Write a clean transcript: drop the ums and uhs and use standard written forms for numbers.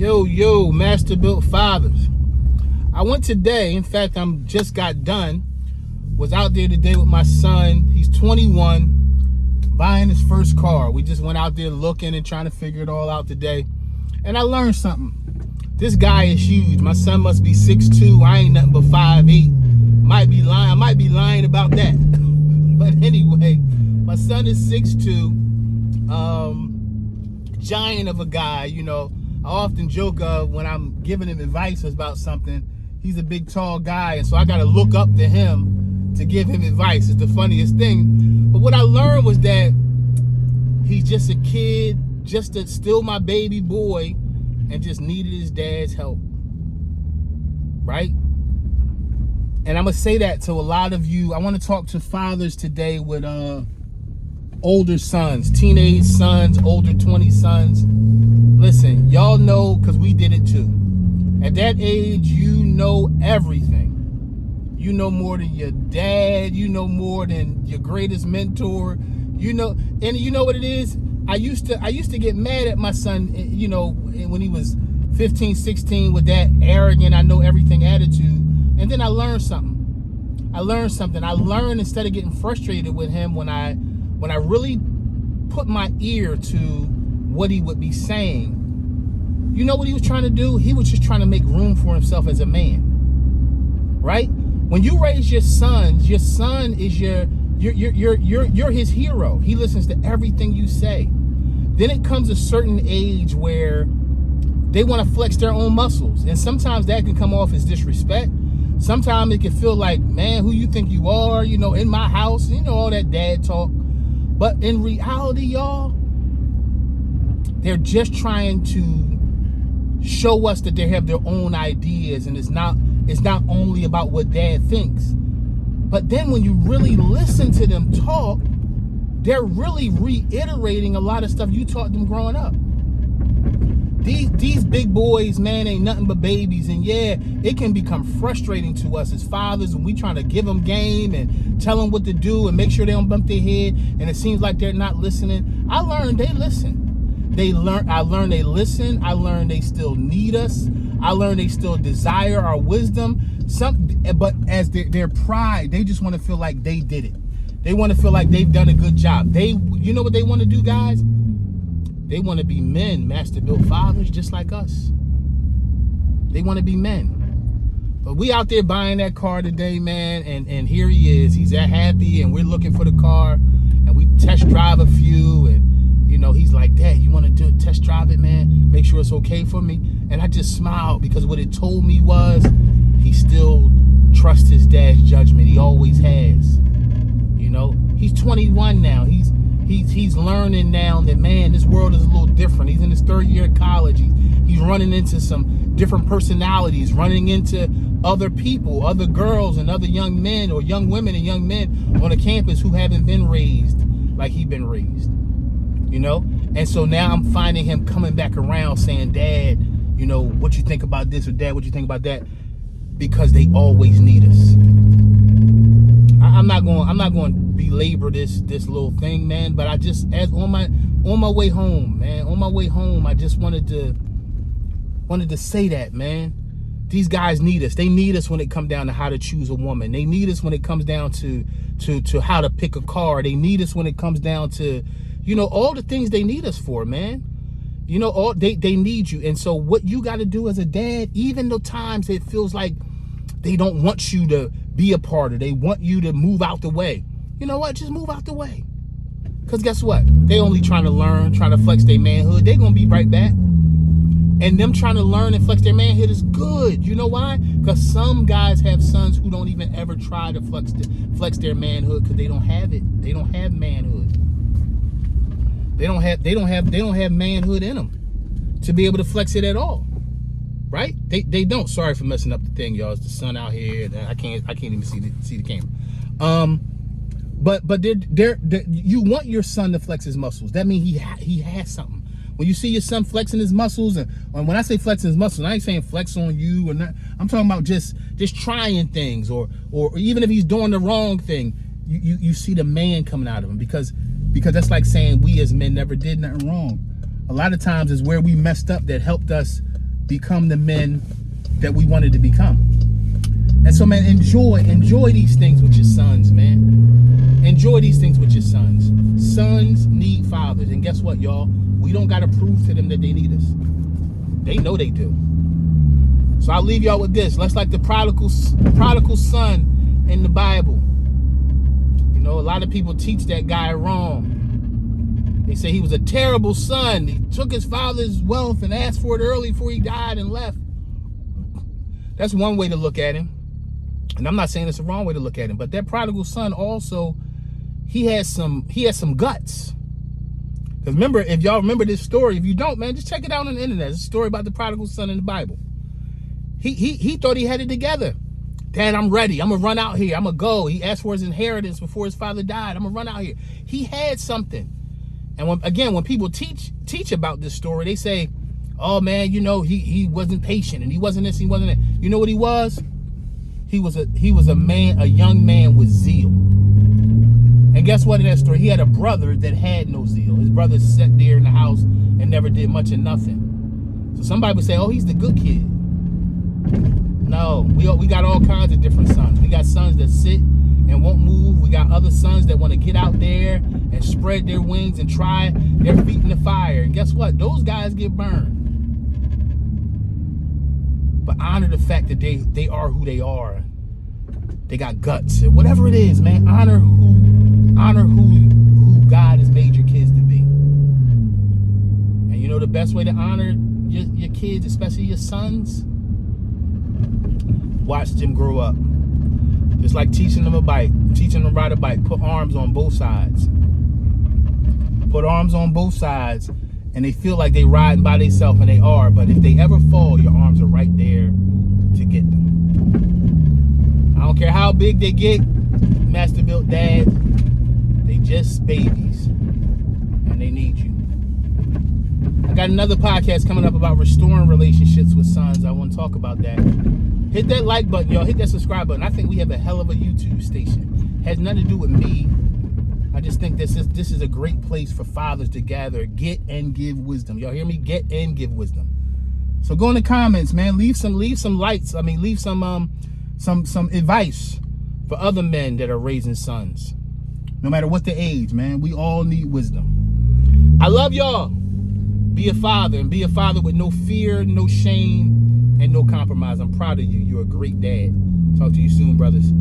Yo, Master Built Fathers. I went today, in fact, I'm just got done, was out there today with my son. He's 21, buying his first car. We just went out there looking and trying to figure it all out today. And I learned something. This guy is huge. My son must be 6'2". I ain't nothing but 5'8". Might be lying. I might be lying about that. But anyway, my son is 6'2". Giant of a guy, you know. I often joke when I'm giving him advice about something, he's a big, tall guy, and so I got to look up to him to give him advice. It's the funniest thing. But what I learned was that he's just a kid, still my baby boy, and just needed his dad's help, right? And I'm going to say that to a lot of you. I want to talk to fathers today with older sons, teenage sons, older 20 sons. Listen, y'all know, because we did it too. At that age, you know everything. You know more than your dad. You know more than your greatest mentor. You know, and you know what it is? I used to get mad at my son, you know, when he was 15, 16 with that arrogant, I know everything attitude. And then I learned something. I learned instead of getting frustrated with him when I really put my ear to what he would be saying. You know what he was trying to do? He was just trying to make room for himself as a man, right? When you raise your son is you're his hero. He listens to everything you say. Then it comes a certain age where they want to flex their own muscles, and sometimes that can come off as disrespect. Sometimes it can feel like, man, who you think you are? You know, in my house, you know, all that dad talk. But in reality, y'all, they're just trying to show us that they have their own ideas, and it's not only about what dad thinks. But then when you really listen to them talk, they're really reiterating a lot of stuff you taught them growing up. These big boys, man, ain't nothing but babies. And yeah, it can become frustrating to us as fathers when we trying to give them game and tell them what to do and make sure they don't bump their head, and it seems like they're not listening. I learned they listen. I learned they listen. I learned they still need us. I learned they still desire our wisdom. But as their pride, they just want to feel like they did it. They want to feel like they've done a good job. You know what they want to do, guys? They want to be men, master-built fathers, just like us. They want to be men. But we out there buying that car today, man, and here he is. He's that happy, and we're looking for the car, and we test drive a few, and you know, he's like, Dad, you want to test drive it, man? Make sure it's okay for me. And I just smiled, because what it told me was he still trusts his dad's judgment. He always has. You know, he's 21 now. He's learning now that, man, this world is a little different. He's in his third year of college. He's running into some different personalities, running into other people, other girls and other young men, or young women and young men on the campus who haven't been raised like he's been raised. You know? And so now I'm finding him coming back around saying, Dad, you know, what you think about this, or Dad, what you think about that? Because they always need us. I'm not going to belabor this little thing, man, but I just, as on my way home, man, I just wanted to say that, man. These guys need us. They need us when it comes down to how to choose a woman. They need us when it comes down to how to pick a car. They need us when it comes down to, you know, all the things they need us for, man. You know, they need you. And so what you got to do as a dad, even though times it feels like they don't want you to be a part of, they want you to move out the way. You know what? Just move out the way. Because guess what? They only trying to learn, trying to flex their manhood. They're going to be right back. And them trying to learn and flex their manhood is good. You know why? Because some guys have sons who don't even ever try to flex their manhood because they don't have it. They don't have manhood. They don't have manhood in them to be able to flex it at all. Right? They don't. Sorry for messing up the thing, y'all. It's the sun out here. I can't even see the camera. But you want your son to flex his muscles. That means he has something. When you see your son flexing his muscles, and when I say flexing his muscles, I ain't saying flex on you or not. I'm talking about just trying things, or even if he's doing the wrong thing, you see the man coming out of him, because that's like saying we as men never did nothing wrong. A lot of times is where we messed up that helped us become the men that we wanted to become. And so, man, enjoy these things with your sons, man. Enjoy these things with your sons. Sons need fathers. And guess what, y'all? We don't got to prove to them that they need us. They know they do. So I'll leave y'all with this. Let's like the prodigal son in the Bible. You know, a lot of people teach that guy wrong. They say he was a terrible son. He took his father's wealth and asked for it early before he died and left. That's one way to look at him. And I'm not saying it's the wrong way to look at him, but that prodigal son also, he has some guts. Because remember, if y'all remember this story, if you don't, man, just check it out on the internet. It's a story about the prodigal son in the Bible. He thought he had it together. Dad, I'm ready. I'm going to run out here. I'm going to go. He asked for his inheritance before his father died. I'm going to run out here. He had something. And when people teach about this story, they say, oh, man, you know, he wasn't patient and he wasn't this, he wasn't that. You know what he was? He was a young man with zeal. And guess what in that story? He had a brother that had no zeal. His brother sat there in the house and never did much of nothing. So somebody would say, oh, he's the good kid. No, we got all kinds of different sons. We got sons that sit and won't move. We got other sons that want to get out there and spread their wings and try their feet in the fire. And guess what? Those guys get burned. But honor the fact that they are who they are. They got guts. And whatever it is, man, honor who God has made your kids to be. And you know the best way to honor your kids, especially your sons? Watch them grow up. Just like teaching them a bike, teaching them to ride a bike. Put arms on both sides. Put arms on both sides, and they feel like they riding by themselves, and they are. But if they ever fall, your arms are right there to get them. I don't care how big they get, master built dad, they just babies, and they need you. I got another podcast coming up about restoring relationships with sons. I want to talk about that. Hit that like button, y'all. Hit that subscribe button. I think we have a hell of a YouTube station. Has nothing to do with me. I just think this is a great place for fathers to gather, get and give wisdom. Y'all hear me? Get and give wisdom. So go in the comments, man. Leave some lights. I mean, leave some advice for other men that are raising sons. No matter what the age, man. We all need wisdom. I love y'all. Be a father, and be a father with no fear, no shame, and no compromise. I'm proud of you. You're a great dad. Talk to you soon, brothers.